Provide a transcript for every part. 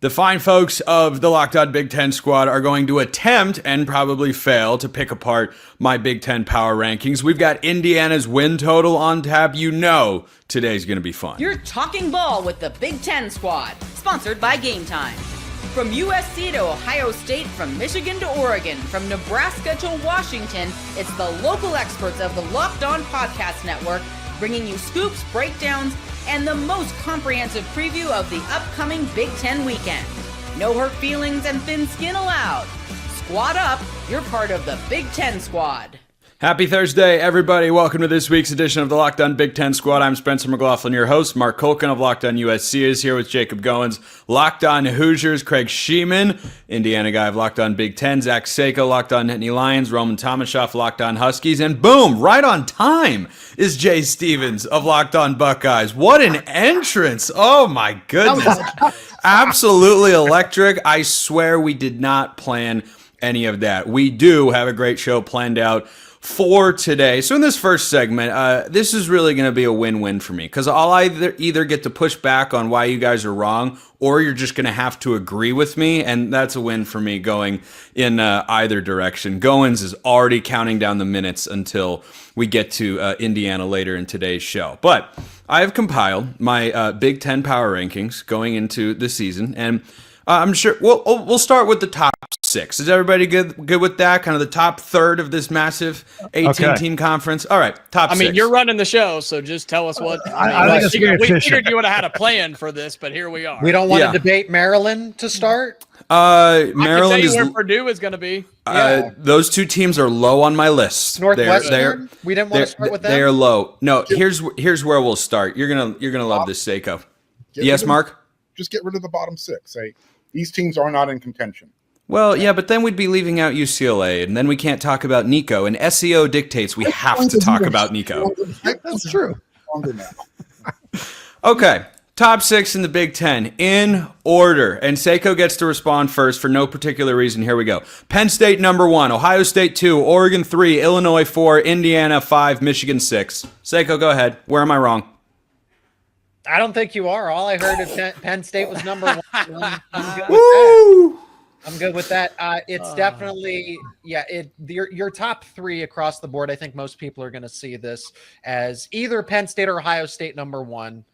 The fine folks of the Locked On Big Ten squad are going to attempt and probably fail to pick apart my Big Ten power rankings. We've got Indiana's win total on tap. You know today's going to be fun. You're talking ball with the Big Ten squad, sponsored by Game Time. From USC to Ohio State, from Michigan to Oregon, from Nebraska to Washington, it's the local experts of the Locked On Podcast Network bringing you scoops, breakdowns, and the most comprehensive preview of the upcoming Big Ten weekend. No hurt feelings and thin skin allowed. Squad up, you're part of the Big Ten squad. Happy Thursday, everybody. Welcome to this week's edition of the Locked On Big Ten Squad. I'm Spencer McLaughlin, your host. Mark Culkin of Locked On USC is here with Jacob Goins. Locked On Hoosiers, Craig Sheeman, Indiana guy of Locked On Big Ten. Zach Seiko, Locked On Nittany Lions. Roman Tomashoff, Locked On Huskies. And boom, right on time is Jay Stevens of Locked On Buckeyes. What an entrance. Oh my goodness. Absolutely electric. I swear we did not plan any of that. We do have a great show planned out for today. So in this first segment, this is really going to be a win-win for me because I'll either get to push back on why you guys are wrong, or you're just going to have to agree with me, and that's a win for me going in either direction. Goins is already counting down the minutes until we get to Indiana later in today's show. But I have compiled my Big Ten power rankings going into the season, and I'm sure we'll start with the top six. Is everybody good with that? Kind of the top third of this massive 18-team conference. All right, top six. I mean, you're running the show, so just tell us what. We figured you would have had a plan for this, but here we are. We don't want to debate Maryland to start. Maryland I can tell you is where Purdue is going to be. Those two teams are low on my list. Northwestern. We didn't want to start with them. They are low. No, here's where we'll start. You're gonna love this, Seiko. Yes, Mark. Just get rid of the bottom six. These teams are not in contention. Well, yeah, but then we'd be leaving out UCLA, and then we can't talk about Nico. And SEO dictates we have to talk about Nico. That's true. Okay, top six in the Big Ten in order. And Seiko gets to respond first for no particular reason. Here we go. Penn State number 1, Ohio State 2, Oregon 3, Illinois 4, Indiana 5, Michigan 6. Seiko, go ahead. Where am I wrong? I don't think you are. All I heard is Penn State was number 1. I'm good with that. It's definitely, your top three across the board. I think most people are going to see this as either Penn State or Ohio State number 1.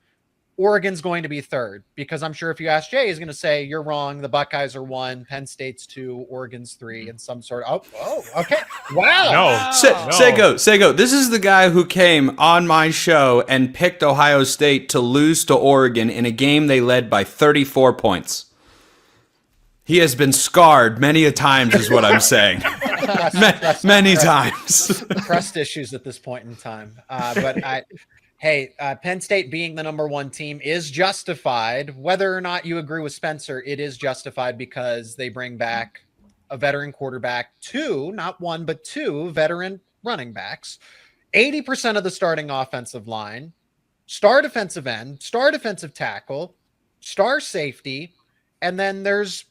Oregon's going to be third, because I'm sure if you ask Jay, he's going to say you're wrong. The Buckeyes are 1, Penn State's 2, Oregon's 3, and some sort of. Oh, okay. Wow. Sego. This is the guy who came on my show and picked Ohio State to lose to Oregon in a game they led by 34 points. He has been scarred many a times, is what I'm saying. Many times. Trust issues at this point in time. Penn State being the number 1 team is justified. Whether or not you agree with Spencer, it is justified because they bring back a veteran quarterback, 2, not 1, but 2 veteran running backs, 80% of the starting offensive line, star defensive end, star defensive tackle, star safety, and then there's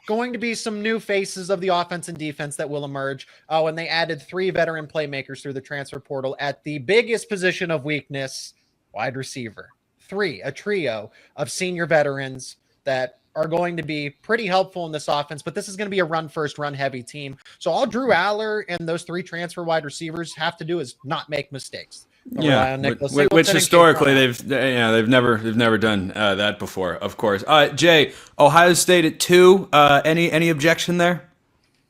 going to be some new faces of the offense and defense that will emerge. Oh, and they added 3 veteran playmakers through the transfer portal at the biggest position of weakness, wide receiver. 3, a trio of senior veterans that are going to be pretty helpful in this offense, but this is going to be a run-first, run-heavy team. So all Drew Aller and those 3 transfer wide receivers have to do is not make mistakes. Which historically they've never done that before, of course. Jay, Ohio State at 2. Any objection there?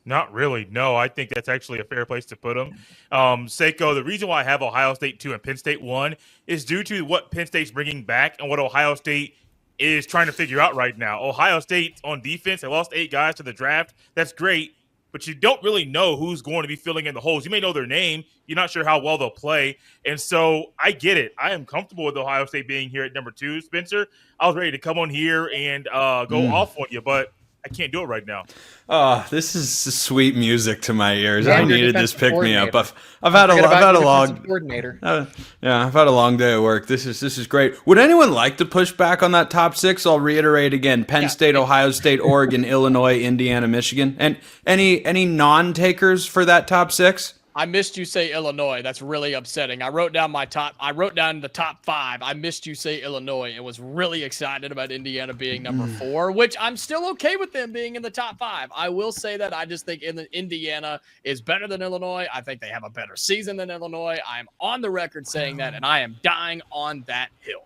Not really. No, I think that's actually a fair place to put them. Seiko, the reason why I have Ohio State 2 and Penn State 1 is due to what Penn State's bringing back and what Ohio State is trying to figure out right now. Ohio State on defense, they lost 8 guys to the draft. That's great. But you don't really know who's going to be filling in the holes. You may know their name. You're not sure how well they'll play. And so I get it. I am comfortable with Ohio State being here at number 2. Spencer, I was ready to come on here and go off on you, but I can't do it right now. Oh, this is sweet music to my ears. I needed this pick me up. I've had a long coordinator. I've had a long day at work. This is great. Would anyone like to push back on that top 6? I'll reiterate again: Penn State, Ohio State, Oregon, Illinois, Indiana, Michigan, and any non-takers for that top 6. I missed you say Illinois. That's really upsetting. I wrote down the top 5. I missed you say Illinois and was really excited about Indiana being number 4, which I'm still okay with them being in the top 5. I will say that I just think Indiana is better than Illinois. I think they have a better season than Illinois. I'm on the record saying that, and I am dying on that hill.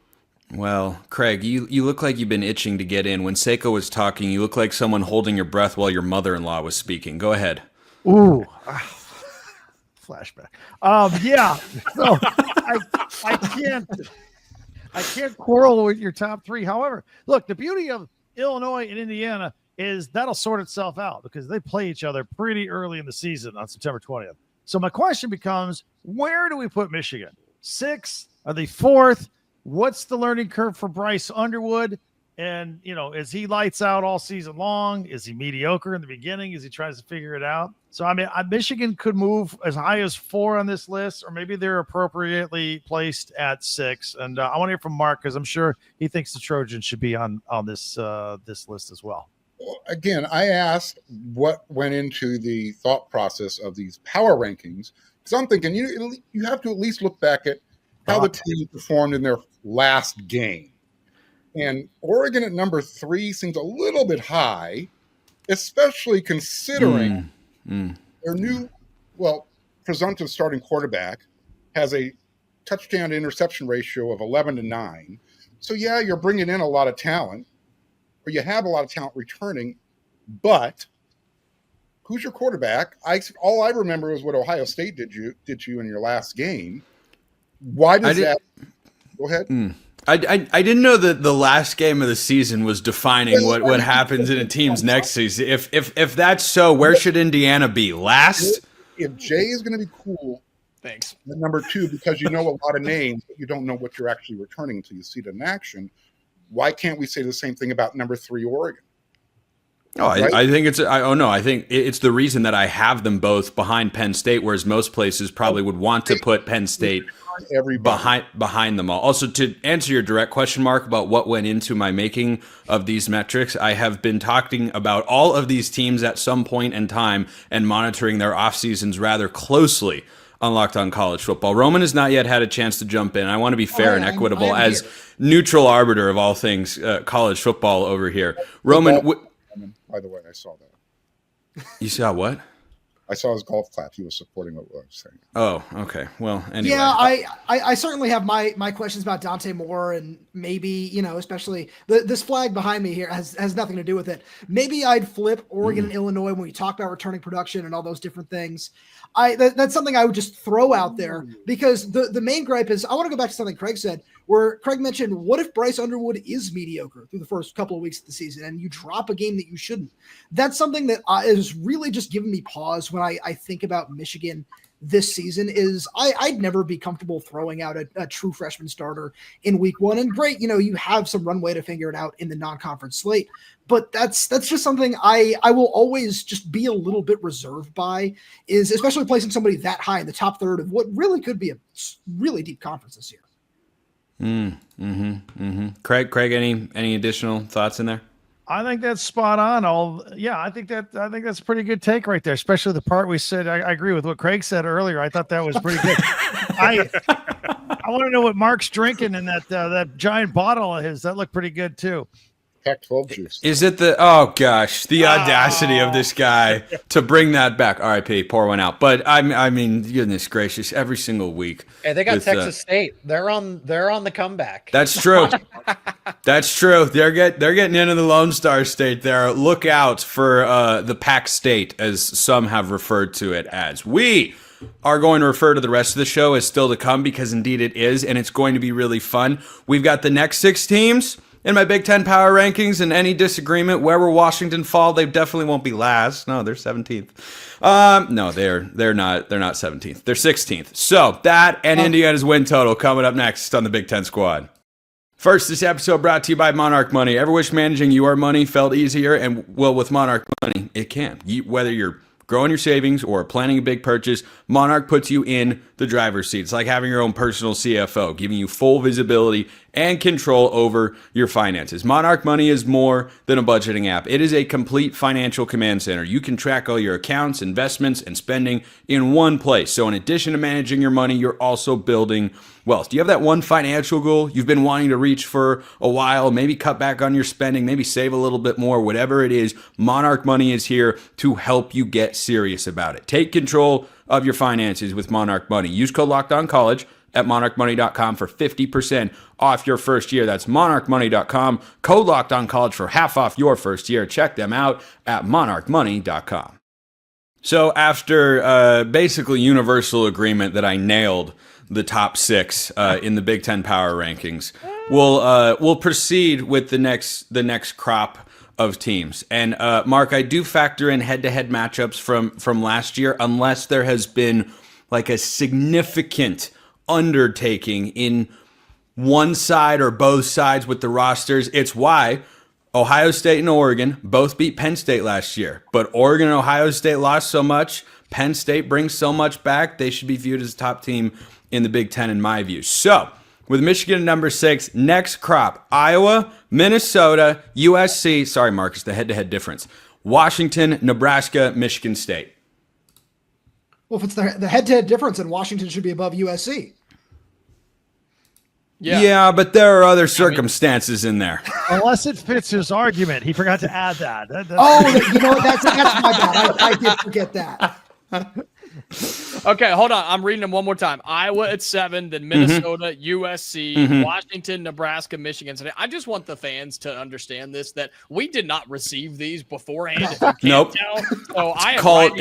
Well, Craig, you look like you've been itching to get in. When Seiko was talking, you look like someone holding your breath while your mother-in-law was speaking. Go ahead. Ooh. Flashback. Yeah. So I can't quarrel with your top 3. However, look, the beauty of Illinois and Indiana is that'll sort itself out because they play each other pretty early in the season on September 20th. So my question becomes, where do we put Michigan? 6? Are they 4th? What's the learning curve for Bryce Underwood? And, is he lights out all season long? Is he mediocre in the beginning as he tries to figure it out? So, Michigan could move as high as 4 on this list, or maybe they're appropriately placed at 6. And I want to hear from Mark because I'm sure he thinks the Trojans should be on this list as well. Again, I asked what went into the thought process of these power rankings because I'm thinking you have to at least look back at how the team performed in their last game. And Oregon at number 3 seems a little bit high, especially considering their new, presumptive starting quarterback has a touchdown to interception ratio of 11-9. So, yeah, you're bringing in a lot of talent, or you have a lot of talent returning, but who's your quarterback? All I remember is what Ohio State did you in your last game. Why does that? Go ahead. I didn't know that the last game of the season was defining what happens in a team's next season. If that's so, where should Indiana be? Last? If Jay is going to be cool, thanks. At number 2, because you know a lot of names, but you don't know what you're actually returning until you see it in action. Why can't we say the same thing about number 3 Oregon? Right? I think I think it's the reason that I have them both behind Penn State, whereas most places probably would want to put Penn State behind them all. Also, to answer your direct question, Mark, about what went into my making of these metrics, I have been talking about all of these teams at some point in time and monitoring their off seasons rather closely on Locked On College Football. Roman has not yet had a chance to jump in. I want to be fair and equitable as neutral arbiter of all things college football over here. Roman, by the way, I saw that. You saw what? I saw his golf clap. He was supporting what I was saying. Oh, okay. Well, anyway. Yeah, I certainly have my questions about Dante Moore, and maybe, especially this flag behind me here has nothing to do with it. Maybe I'd flip Oregon and Illinois when we talk about returning production and all those different things. That's something I would just throw out there because the main gripe is I want to go back to something Craig said, where Craig mentioned, what if Bryce Underwood is mediocre through the first couple of weeks of the season and you drop a game that you shouldn't? That's something that is really just giving me pause when I think about Michigan this season. Is I'd never be comfortable throwing out a true freshman starter in week 1. And great, you have some runway to figure it out in the non-conference slate. But that's just something I will always just be a little bit reserved by, is especially placing somebody that high in the top third of what really could be a really deep conference this year. Craig, any additional thoughts in there? I think that's spot on. I think that's a pretty good take right there, especially the part we said. I agree with what Craig said earlier. I thought that was pretty good. I want to know what Mark's drinking in that giant bottle of his. That looked pretty good too. Pac-12 juice. Is it the audacity of this guy to bring that back? RIP, pour one out. But I mean, goodness gracious, every single week. Hey, they got Texas State. They're on the comeback. That's true. That's true. They're getting into the Lone Star State there. Look out for the Pac State, as some have referred to it as. We are going to refer to the rest of the show as still to come, because indeed it is, and it's going to be really fun. We've got the next 6 teams in my Big Ten power rankings, and any disagreement, where will Washington fall? They definitely won't be last. No, they're 17th. No, they're not 17th. They're 16th. So that and Indiana's win total coming up next on the Big Ten Squad. First, this episode brought to you by Monarch Money. Ever wish managing your money felt easier? And well, with Monarch Money, it can. Whether you're growing your savings or planning a big purchase, Monarch puts you in the driver's seat. It's like having your own personal CFO, giving you full visibility and control over your finances. Monarch Money is more than a budgeting app. It is a complete financial command center. You can track all your accounts, investments, and spending in one place. So in addition to managing your money, you're also building wealth. Do you have that one financial goal you've been wanting to reach for a while? Maybe cut back on your spending, maybe save a little bit more, whatever it is. Monarch Money is here to help you get serious about it. Take control of your finances with Monarch Money. Use code LOCKEDONCollege at monarchmoney.com for 50% off your first year. That's monarchmoney.com. Code LOCKEDONCollege for half off your first year. Check them out at monarchmoney.com. So after basically universal agreement that I nailed the top 6 in the Big Ten power rankings, we'll proceed with the next crop of teams. And Mark, I do factor in head-to-head matchups from last year, unless there has been like a significant undertaking in one side or both sides with the rosters. It's why Ohio State and Oregon both beat Penn State last year, but Oregon and Ohio State lost so much. Penn State brings so much back. They should be viewed as a top team in the Big Ten in my view. So with Michigan at number 6, next crop, Iowa, Minnesota, USC. Sorry, Marcus, the head-to-head difference. Washington, Nebraska, Michigan State. Well, if it's the head-to-head difference, then Washington should be above USC. Yeah, but there are other circumstances in there. Unless it fits his argument. He forgot to add that. You know what? That's my bad. I did forget that. Okay, hold on. I'm reading them one more time. Iowa at 7, then Minnesota, USC, Washington, Nebraska, Michigan State. I just want the fans to understand this, that we did not receive these beforehand. If you can't tell. So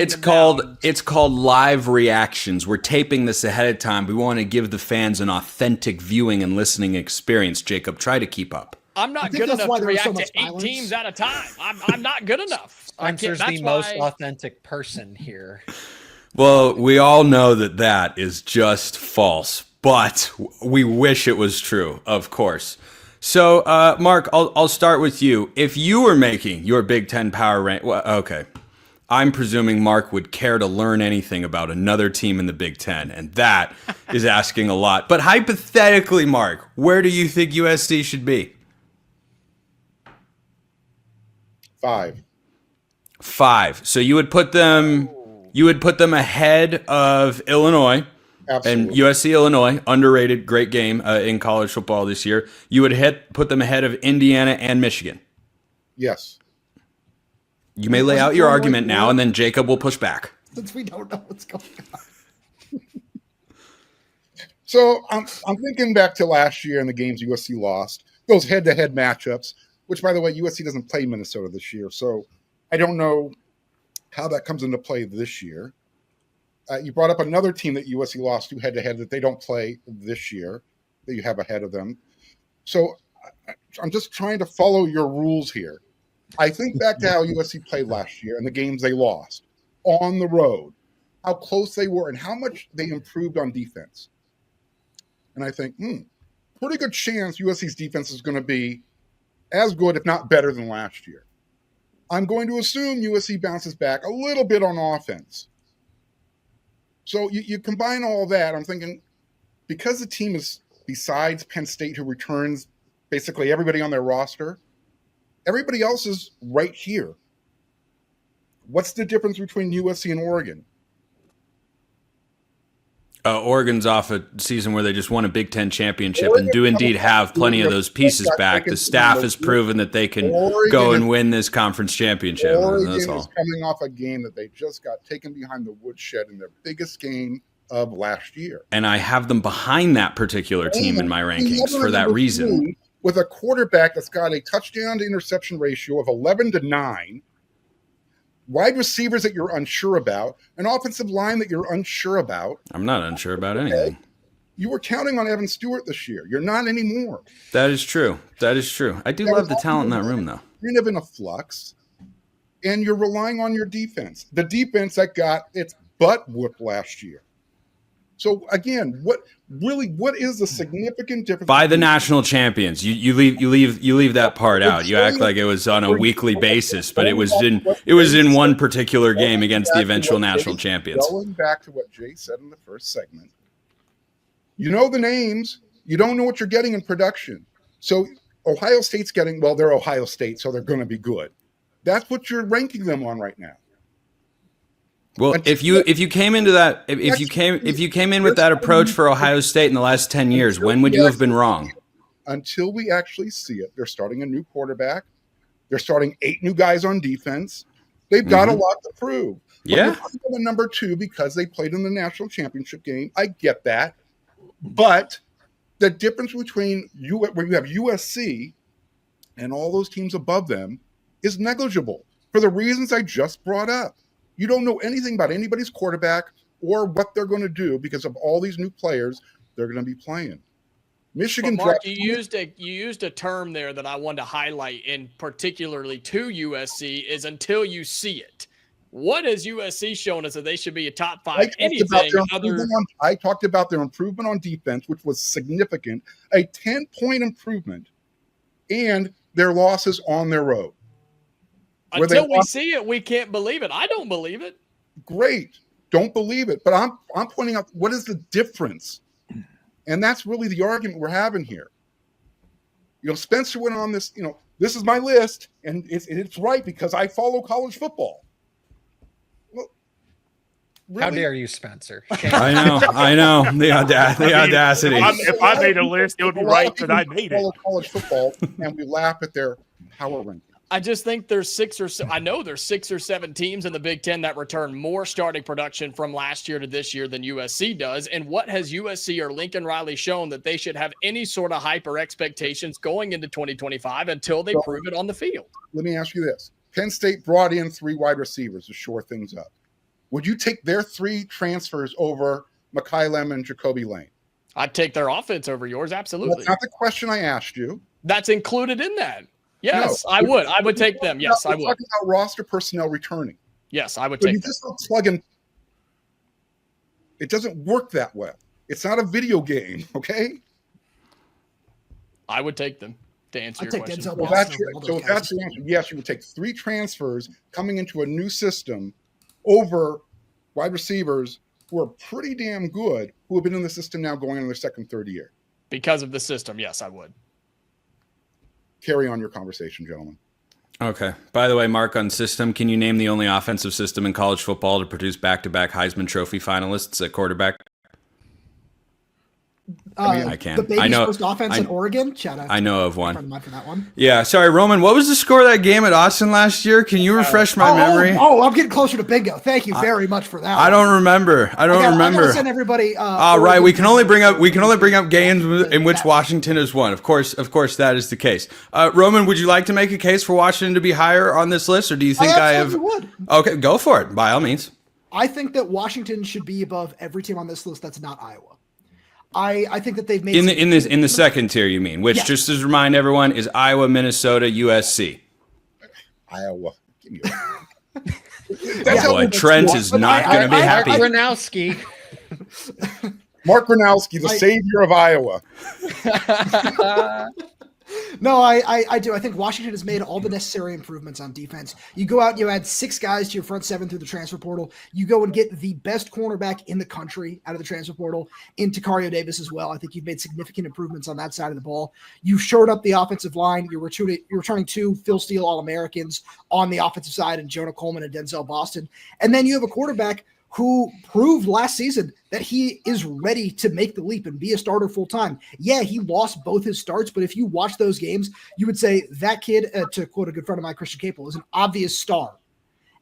it's called live reactions. We're taping this ahead of time. We want to give the fans an authentic viewing and listening experience. Jacob, try to keep up. I'm not good enough to react to 8 teams at a time. I'm not good enough. Spencer's the most authentic person here. Well, we all know that is just false, but we wish it was true, of course. So, Mark, I'll start with you. If you were making your Big Ten power rank, well, okay, I'm presuming Mark would care to learn anything about another team in the Big Ten, and that is asking a lot. But hypothetically, Mark, where do you think USC should be? 5. 5. So you would put them ahead of Illinois. Absolutely. And USC Illinois, underrated, great game in college football this year. You would put them ahead of Indiana and Michigan. Yes. You may lay out your argument now, and then Jacob will push back. Since we don't know what's going on. So I'm thinking back to last year and the games USC lost, those head-to-head matchups, which, by the way, USC doesn't play Minnesota this year. So I don't know how that comes into play this year. You brought up another team that USC lost to head-to-head that they don't play this year, that you have ahead of them. So I'm just trying to follow your rules here. I think back to how USC played last year and the games they lost on the road, how close they were and how much they improved on defense. And I think, pretty good chance USC's defense is going to be as good, if not better, than last year. I'm going to assume USC bounces back a little bit on offense. So you combine all that, I'm thinking, because the team is, besides Penn State, who returns basically everybody on their roster, everybody else is right here. What's the difference between USC and Oregon? Oregon's off a season where they just won a Big Ten championship and do indeed have plenty of those pieces back. The staff has proven that they can go and win this conference championship. Oregon That's all. is coming off a game that they just got taken behind the woodshed in their biggest game of last year. And I have them behind that particular team in my rankings for that reason. With a quarterback that's got a touchdown to interception ratio of 11-9, wide receivers that you're unsure about, an offensive line that you're unsure about. I'm not unsure about anything. You were counting on Evan Stewart this year. You're not anymore. That is true. That is true. I do love the talent in that room, though. You're kind of in a flux, and you're relying on your defense. The defense that got its butt whooped last year. So again, what is the significant difference By the national champions, you leave that part out. You act like it was on a weekly basis, but it was in one particular game against the eventual national champions. Going back to what Jay said in the first segment, you know the names, you don't know what you're getting in production. So Ohio State's getting, well, they're Ohio State, so they're going to be good. That's what you're ranking them on right now. Well, if you came into that, if you came in with that approach for Ohio State in the last 10 years, when would you have been wrong? Until we actually see it. They're starting a new quarterback. They're starting 8 new guys on defense. They've got a lot to prove. Yeah. The number 2 because they played in the national championship game. I get that. But the difference between where you have USC and all those teams above them is negligible for the reasons I just brought up. You don't know anything about anybody's quarterback or what they're going to do because of all these new players they're going to be playing. Michigan. But Mark, you used a term there that I wanted to highlight, in particularly to USC, is until you see it. What has USC shown us that they should be a top 5 anything other? I talked about their improvement on defense, which was significant, a 10-point improvement, and their losses on their road. Until we see it, we can't believe it. I don't believe it. Great. Don't believe it. But I'm pointing out what is the difference. And that's really the argument we're having here. You know, Spencer went on this, this is my list, and it's right because I follow college football. Well, really? How dare you, Spencer? I know. The audacity. If I made a list, it would be right because I made it. College football, and we laugh at their power ranking. I just think there's 6 or 7 teams in the Big Ten that return more starting production from last year to this year than USC does. And what has USC or Lincoln Riley shown that they should have any sort of hype or expectations going into 2025 until they prove it on the field? Let me ask you this. Penn State brought in 3 wide receivers to shore things up. Would you take their 3 transfers over Mekhi Lem and Jacoby Lane? I'd take their offense over yours, absolutely. That's not the question I asked you. That's included in that. Yes, no, I would. I would take them. Yes, I would. We're talking about roster personnel returning. Yes, I would take them. You just don't plug in. It doesn't work that well. It's not a video game, okay? I would take them to answer your question. So that's the answer. Yes, you would take 3 transfers coming into a new system over wide receivers who are pretty damn good, who have been in the system now going on their second, third year. Because of the system, yes, I would. Carry on your conversation, gentlemen. Okay. By the way, Mark, on system, can you name the only offensive system in college football to produce back-to-back Heisman Trophy finalists at quarterback? I can. The baby's first offense in Oregon. I know of one. For that one. Yeah. Sorry, Roman. What was the score of that game at Austin last year? Can you refresh my memory? I'm getting closer to bingo. Thank you very much for that. I don't remember. I gotta send everybody. Right. We can only bring up games in which Washington has won. Of course, that is the case. Roman, would you like to make a case for Washington to be higher on this list, or do you think I have? Would. Okay, go for it. By all means. I think that Washington should be above every team on this list that's not Iowa. I think that they've made in the second tier, you mean, which just to remind everyone is Iowa, Minnesota, USC. Iowa. Boy, Trent is not going to be happy. Mark Gronowski, the savior of Iowa. No, I do. I think Washington has made all the necessary improvements on defense. You go out and you add 6 guys to your front 7 through the transfer portal. You go and get the best cornerback in the country out of the transfer portal in Takario Davis as well. I think you've made significant improvements on that side of the ball. You've shored up the offensive line. You're returning 2 Phil Steele All-Americans on the offensive side and Jonah Coleman and Denzel Boston. And then you have a quarterback who proved last season that he is ready to make the leap and be a starter full time. Yeah, he lost both his starts, but if you watch those games, you would say that kid, to quote a good friend of mine, Christian Capel, is an obvious star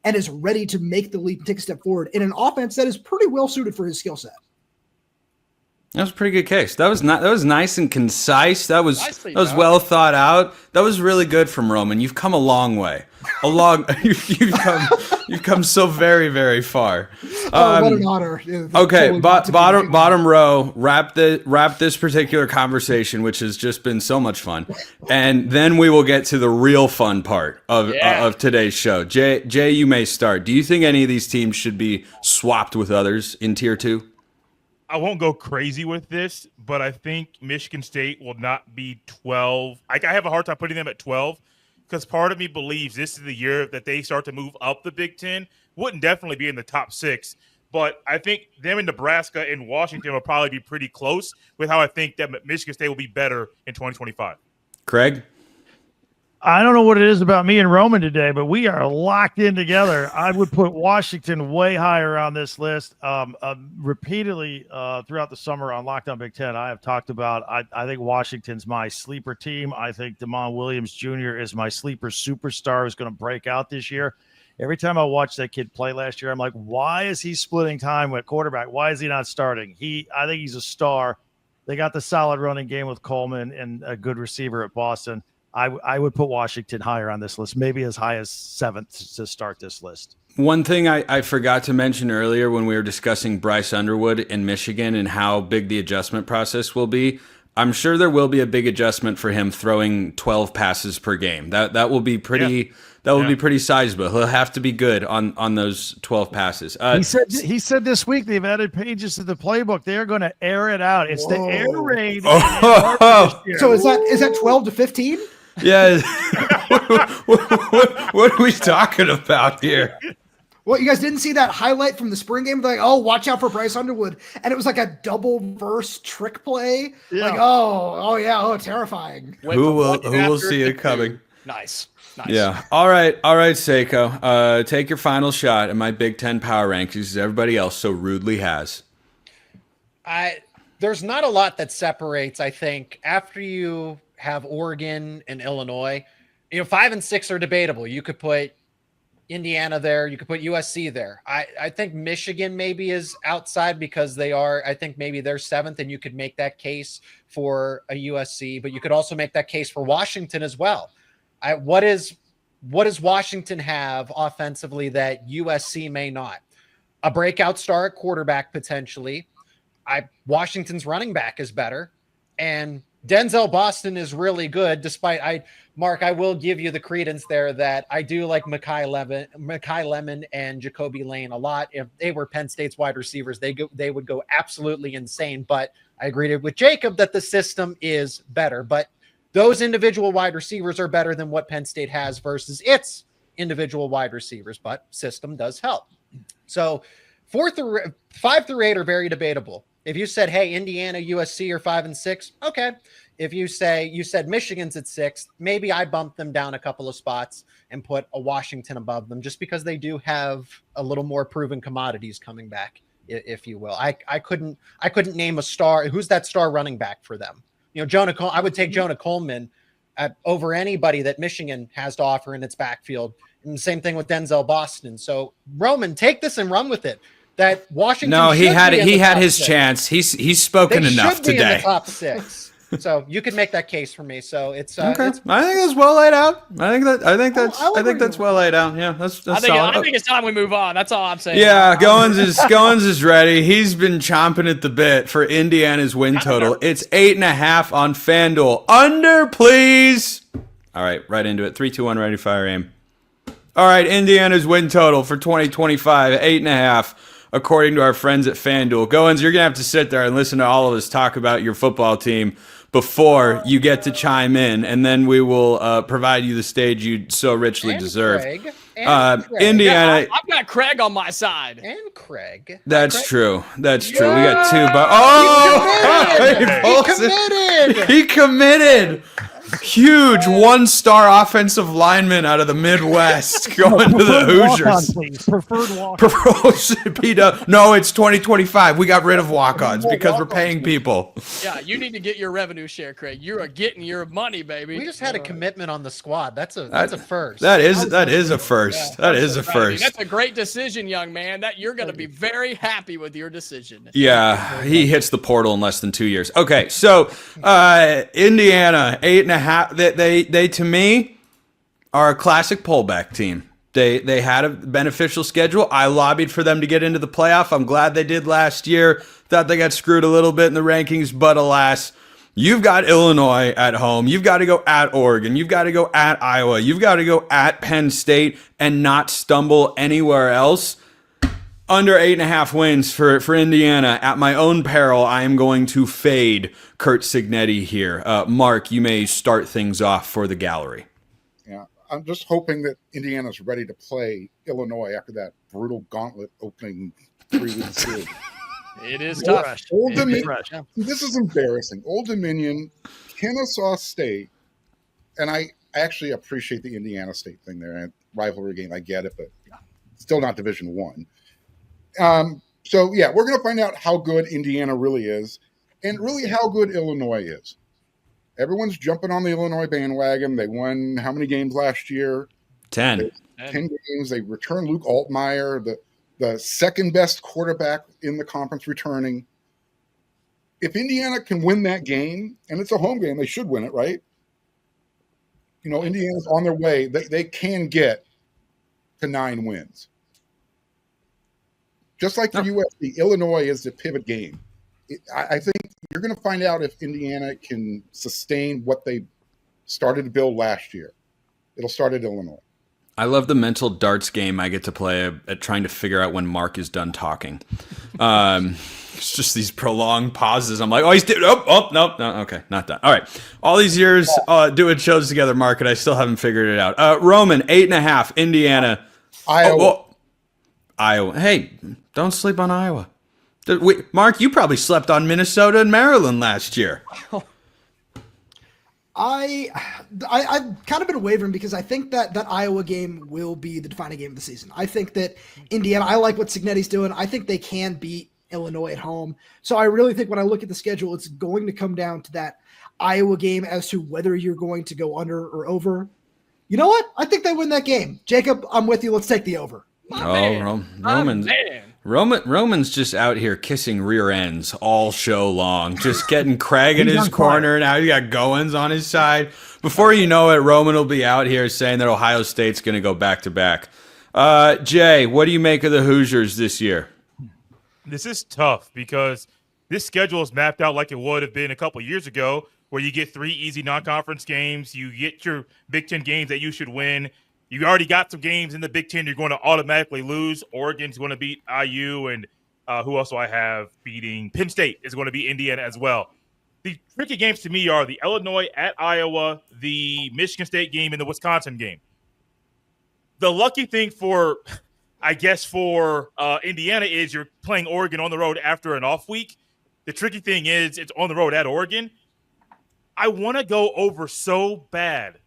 and is ready to make the leap and take a step forward in an offense that is pretty well suited for his skill set. That was a pretty good case. That was nice and concise. That was well thought out. That was really good from Roman. You've come a long way. You've come so very, very far. What an honor. Okay, bottom row, wrap this particular conversation, which has just been so much fun. And then we will get to the real fun part of today's show. Jay, you may start. Do you think any of these teams should be swapped with others in tier 2? I won't go crazy with this, but I think Michigan State will not be 12. I have a hard time putting them at 12 because part of me believes this is the year that they start to move up the Big Ten. Wouldn't definitely be in the top 6, but I think them in Nebraska and Washington will probably be pretty close with how I think that Michigan State will be better in 2025. Craig? I don't know what it is about me and Roman today, but we are locked in together. I would put Washington way higher on this list. Repeatedly throughout the summer on Locked On Big Ten, I have talked about I think Washington's my sleeper team. I think Damon Williams Jr. is my sleeper superstar who's going to break out this year. Every time I watched that kid play last year, I'm like, why is he splitting time with quarterback? Why is he not starting? I think he's a star. They got the solid running game with Coleman and a good receiver at Boston. I would put Washington higher on this list, maybe as high as 7th to start this list. One thing I forgot to mention earlier when we were discussing Bryce Underwood in Michigan and how big the adjustment process will be, I'm sure there will be a big adjustment for him throwing 12 passes per game. That will be pretty be pretty sizable. He'll have to be good on those 12 passes. He said this week they've added pages to the playbook. They're going to air it out. It's the air raid. So is that 12 to 15? Yeah. what are we talking about here? Well, you guys didn't see that highlight from the spring game? Like, oh, watch out for Bryce Underwood. And it was like a double verse trick play. Yeah. Like, terrifying. Who will see it coming? Nice. Yeah. All right, Seiko. Take your final shot at my Big Ten power rankings as everybody else so rudely has. There's not a lot that separates, I think, after you have Oregon and Illinois. 5 and 6 are debatable. You could put Indiana there. You could put USC there. I think Michigan maybe is outside because I think maybe they're 7th, and you could make that case for a USC, but you could also make that case for Washington as well. What does Washington have offensively that USC may not? A breakout star at quarterback, potentially. Washington's running back is better. And Denzel Boston is really good, despite Mark, I will give you the credence there that I do like Mekhi Lemon and Jacoby Lane a lot. If they were Penn State's wide receivers, they would go absolutely insane. But I agreed with Jacob that the system is better. But those individual wide receivers are better than what Penn State has versus its individual wide receivers, but system does help. So 5 through 8 are very debatable. If you said, hey, Indiana, USC are 5 and 6, okay. If you said Michigan's at 6, maybe I bump them down a couple of spots and put a Washington above them just because they do have a little more proven commodities coming back, if you will. I couldn't name a star. Who's that star running back for them? I would take Jonah Coleman over anybody that Michigan has to offer in its backfield. And the same thing with Denzel Boston. So Roman, take this and run with it. That Washington. No, he had his 6. chance. He's spoken enough today. In the top 6. So you could make that case for me. So it's okay. I think that's well laid out. I think that's well laid out. Yeah, that's I think it's time we move on. That's all I'm saying. Yeah, Goins is ready. He's been chomping at the bit for Indiana's win total. It's 8.5 on FanDuel. Under, please. All right, right into it. 3, 2, 1, ready, fire, aim. All right, Indiana's win total for 2025, 8.5. According to our friends at FanDuel. Goins, you're going to have to sit there and listen to all of us talk about your football team before you get to chime in, and then we will provide you the stage you so richly deserve. Craig. Indiana. Yeah, I've got Craig on my side. And Craig. That's true. That's true. Yeah. We got 2. He He committed. Huge 1-star offensive lineman out of the Midwest going to the Hoosiers. Preferred walk-on. No, it's 2025. We got rid of walk-ons because we're paying people. Yeah, you need to get your revenue share, Craig. You are getting your money, baby. We just had a commitment on the squad. That's a first. That is a first. That is a first. That's a great decision, young man. That you're going to be very happy with your decision. Yeah, he hits the portal in less than 2 years. Okay, so Indiana 8.5. They to me are a classic pullback team. They had a beneficial schedule. I lobbied for them to get into the playoff. I'm glad they did last year. Thought they got screwed a little bit in the rankings, but alas, you've got Illinois at home. You've got to go at Oregon. You've got to go at Iowa. You've got to go at Penn State and not stumble anywhere else. Under 8.5 wins for Indiana. At my own peril, I am going to fade Curt Cignetti here. Mark, you may start things off for the gallery. Yeah, I'm just hoping that Indiana's ready to play Illinois after that brutal gauntlet opening 3 weeks ago. It is tough. Old Dominion. This is embarrassing. Old Dominion, Kennesaw State, and I actually appreciate the Indiana State thing there. And rivalry game, I get it, but still not Division One. So yeah, we're going to find out how good Indiana really is, and really how good Illinois is. Everyone's jumping on the Illinois bandwagon. They won how many games last year? 10. 10 games. They returned Luke Altmaier, the second best quarterback in the conference, returning. If Indiana can win that game, and it's a home game, they should win it, right? You know, Indiana's on their way. They can get to 9 wins. Just like for USC, Illinois is the pivot game. I think you're going to find out if Indiana can sustain what they started to build last year. It'll start at Illinois. I love the mental darts game I get to play at trying to figure out when Mark is done talking. It's just these prolonged pauses. I'm like, oh, he's no, okay, not done. All right. All these years doing shows together, Mark, and I still haven't figured it out. Roman, 8.5, Indiana. Iowa. Iowa. Hey, don't sleep on Iowa. Wait, Mark, you probably slept on Minnesota and Maryland last year. I've kind of been wavering because I think that Iowa game will be the defining game of the season. I think that Indiana, I like what Cignetti's doing. I think they can beat Illinois at home. So I really think when I look at the schedule, it's going to come down to that Iowa game as to whether you're going to go under or over. You know what? I think they win that game. Jacob, I'm with you. Let's take the over. Roman's just out here kissing rear ends all show long, just getting Craig in his corner. Now you got Goins on his side. Before you know it, Roman will be out here saying that Ohio State's going to go back to back. Jay, what do you make of the Hoosiers this year? This is tough because this schedule is mapped out like it would have been a couple years ago, where you get 3 easy non-conference games, you get your Big Ten games that you should win. You already got some games in the Big Ten you're going to automatically lose. Oregon's going to beat IU, and who else do I have beating? Penn State is going to beat Indiana as well. The tricky games to me are the Illinois at Iowa, the Michigan State game, and the Wisconsin game. The lucky thing for Indiana is you're playing Oregon on the road after an off week. The tricky thing is it's on the road at Oregon. I want to go over so bad,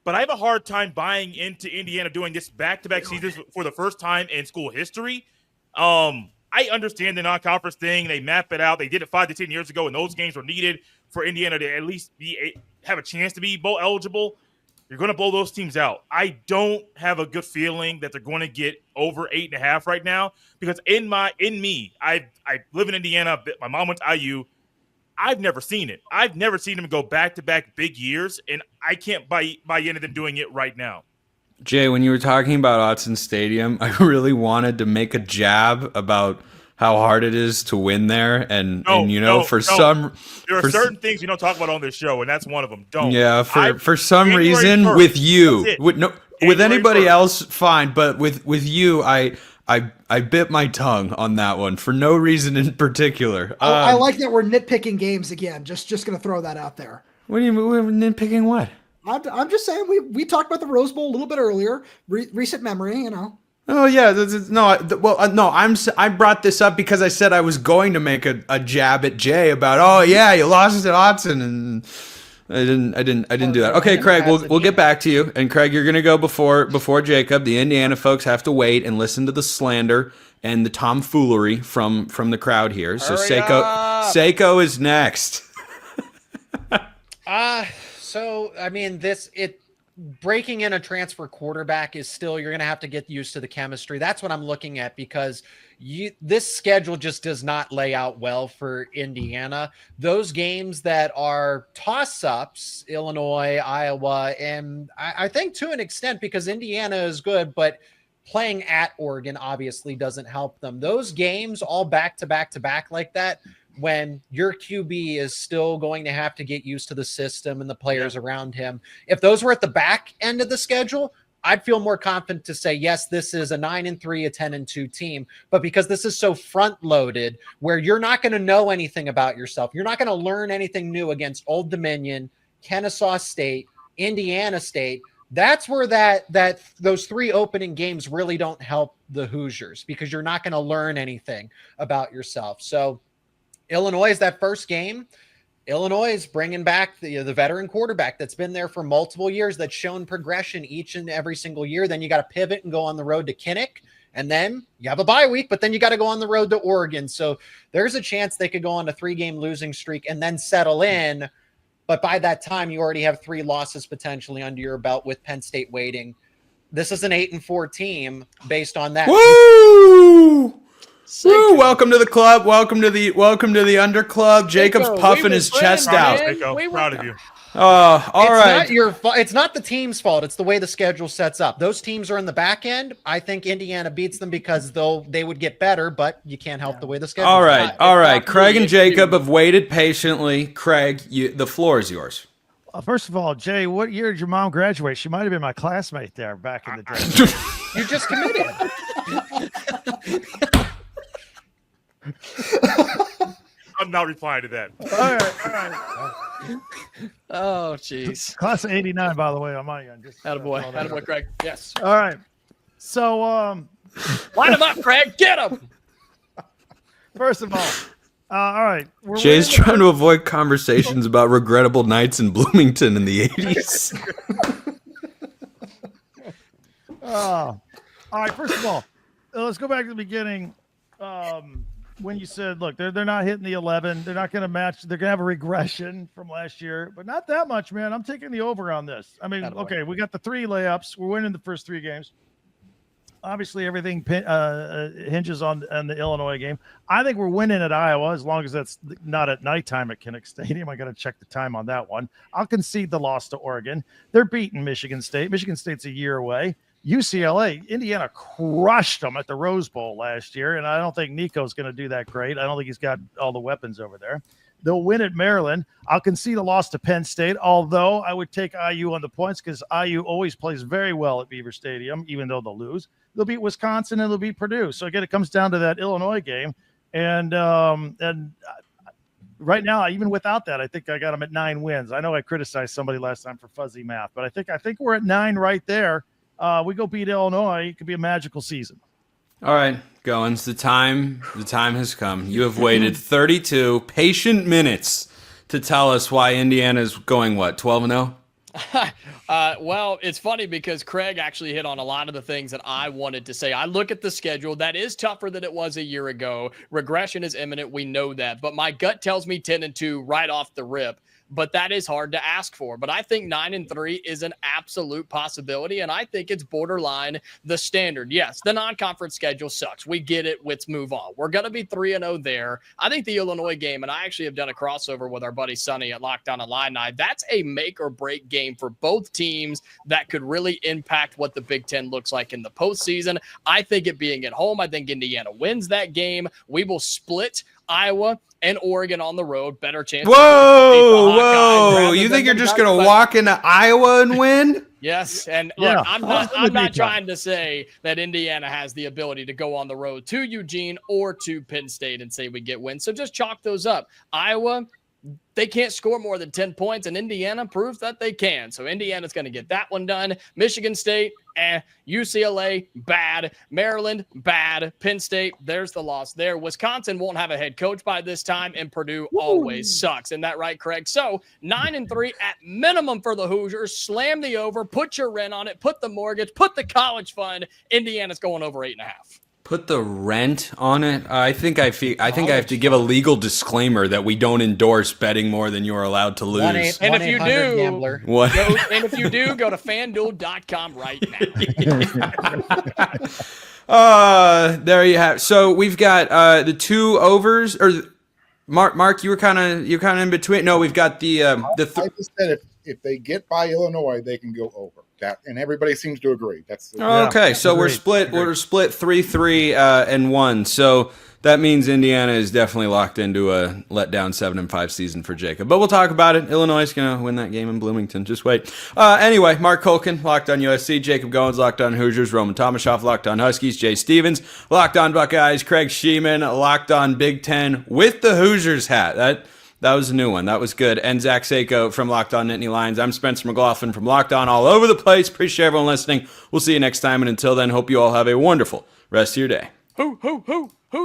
but I have a hard time buying into Indiana doing this back-to-back seasons for the first time in school history. I understand the non-conference thing. They map it out. They did it 5 to 10 years ago, and those games were needed for Indiana to at least have a chance to be bowl eligible. You're going to blow those teams out. I don't have a good feeling that they're going to get over 8.5 right now because I live in Indiana. My mom went to IU. I've never seen it. I've never seen them go back-to-back big years, and I can't buy into them doing it right now. Jay, when you were talking about Autzen Stadium, I really wanted to make a jab about how hard it is to win there, there are certain things you don't talk about on this show, and that's one of them. Don't. Yeah, for some reason, 1st, with you, with anybody 1st. else, fine, but with you, I bit my tongue on that one for no reason in particular. I like that we're nitpicking games again. Just going to throw that out there. What do you mean? We're nitpicking what? I'm just saying we talked about the Rose Bowl a little bit earlier. Recent memory, you know. Oh yeah, I brought this up because I said I was going to make a jab at Jay about you lost to Autzen, and I didn't do that. Okay, Craig, we'll get back to you. And Craig, you're gonna go before Jacob. The Indiana folks have to wait and listen to the slander and the tomfoolery from the crowd here. So Seiko is next. So I mean, breaking in a transfer quarterback is still, you're going to have to get used to the chemistry. That's what I'm looking at because this schedule just does not lay out well for Indiana. Those games that are toss-ups, Illinois, Iowa, and I think to an extent because Indiana is good, but playing at Oregon obviously doesn't help them. Those games all back-to-back like that, when your QB is still going to have to get used to the system and the players around him. If those were at the back end of the schedule, I'd feel more confident to say, yes, this is a 9-3, a 10-2 team. But because this is so front loaded, where you're not going to know anything about yourself, you're not going to learn anything new against Old Dominion, Kennesaw State, Indiana State. That's where those 3 opening games really don't help the Hoosiers, because you're not going to learn anything about yourself. So Illinois is that first game. Illinois is bringing back the veteran quarterback that's been there for multiple years, that's shown progression each and every single year. Then you got to pivot and go on the road to Kinnick, and then you have a bye week, but then you got to go on the road to Oregon. So there's a chance they could go on a 3-game losing streak and then settle in. But by that time, you already have 3 losses potentially under your belt, with Penn State waiting. This is an 8-4 team based on that. Woo! Woo! Welcome to the club. Welcome to the under club. Jacob's puffing his chest out. Proud of you. All right. It's not the team's fault. It's the way the schedule sets up. Those teams are in the back end. I think Indiana beats them because they would get better, but you can't help the way the schedule. All right. Craig and Jacob have waited patiently. Craig, the floor is yours. First of all, Jay, what year did your mom graduate? She might have been my classmate there back in the day. You just committed. I'm not replying to that. All right. Oh, jeez. Class of 89, by the way, on my end. Attaboy, Craig. Yes. All right. So, Line him up, Craig. Get him. first of all, all right. Jay's trying to avoid conversations about regrettable nights in Bloomington in the 80s. All right. First of all, let's go back to the beginning. When you said, look, they're not hitting the 11, they're not going to match. They're going to have a regression from last year, but not that much, man. I'm taking the over on this. I mean, okay, we got the 3 layups. We're winning the first 3 games. Obviously, everything hinges on the Illinois game. I think we're winning at Iowa, as long as that's not at nighttime at Kinnick Stadium. I got to check the time on that one. I'll concede the loss to Oregon. They're beating Michigan State. Michigan State's a year away. UCLA, Indiana crushed them at the Rose Bowl last year, and I don't think Nico's going to do that great. I don't think he's got all the weapons over there. They'll win at Maryland. I'll concede a loss to Penn State, although I would take IU on the points because IU always plays very well at Beaver Stadium, even though they'll lose. They'll beat Wisconsin and they'll beat Purdue. So again, it comes down to that Illinois game, and right now, even without that, I think I got them at 9 wins. I know I criticized somebody last time for fuzzy math, but I think we're at 9 right there. We go beat Illinois. It could be a magical season. All right, Goins, the time has come. You have waited 32 patient minutes to tell us why Indiana's going, 12-0? Well, it's funny because Craig actually hit on a lot of the things that I wanted to say. I look at the schedule. That is tougher than it was a year ago. Regression is imminent. We know that. But my gut tells me 10-2 right off the rip. But that is hard to ask for. But I think 9-3 is an absolute possibility, and I think it's borderline the standard. Yes, the non-conference schedule sucks. We get it. Let's move on. We're going to be 3-0 there. I think the Illinois game, and I actually have done a crossover with our buddy Sonny at Lockdown Illini. That's a make-or-break game for both teams that could really impact what the Big Ten looks like in the postseason. I think it being at home, I think Indiana wins that game. We will split Iowa and Oregon on the road. Better chance. Whoa! You think you're just going to walk into Iowa and win? Yes, and look, I'm not trying to say that Indiana has the ability to go on the road to Eugene or to Penn State and say we get wins. So just chalk those up. Iowa, they can't score more than 10 points, and Indiana proves that they can. So Indiana's going to get that one done. Michigan State, UCLA, bad. Maryland, bad. Penn State, there's the loss there. Wisconsin won't have a head coach by this time, and Purdue always sucks. Isn't that right, Craig? So 9-3 at minimum for the Hoosiers. Slam the over. Put your rent on it. Put the mortgage. Put the college fund. Indiana's going over 8.5. Put the rent on it. I think I have to give a legal disclaimer that we don't endorse betting more than you're allowed to lose. And if you do, gambler. What? Go to FanDuel.com right now. There you have. So we've got the 2 overs. Or Mark, you were kind of in between. No, we've got the. I just said if they get by Illinois, they can go over. That, and everybody seems to agree. That's okay. So we're split. We're split 3-3 and 1. So that means Indiana is definitely locked into a letdown 7-5 season for Jacob. But we'll talk about it. Illinois is going to win that game in Bloomington. Just wait. Anyway, Mark Culkin, locked on USC. Jacob Goins, locked on Hoosiers. Roman Tomashoff, locked on Huskies. Jay Stevens, locked on Buckeyes. Craig Sheeman, locked on Big Ten with the Hoosiers hat. That was a new one. That was good. And Zach Seiko from Locked On Nittany Lions. I'm Spencer McLaughlin from Locked On All Over the Place. Appreciate everyone listening. We'll see you next time. And until then, hope you all have a wonderful rest of your day. Hoo, hoo, hoo.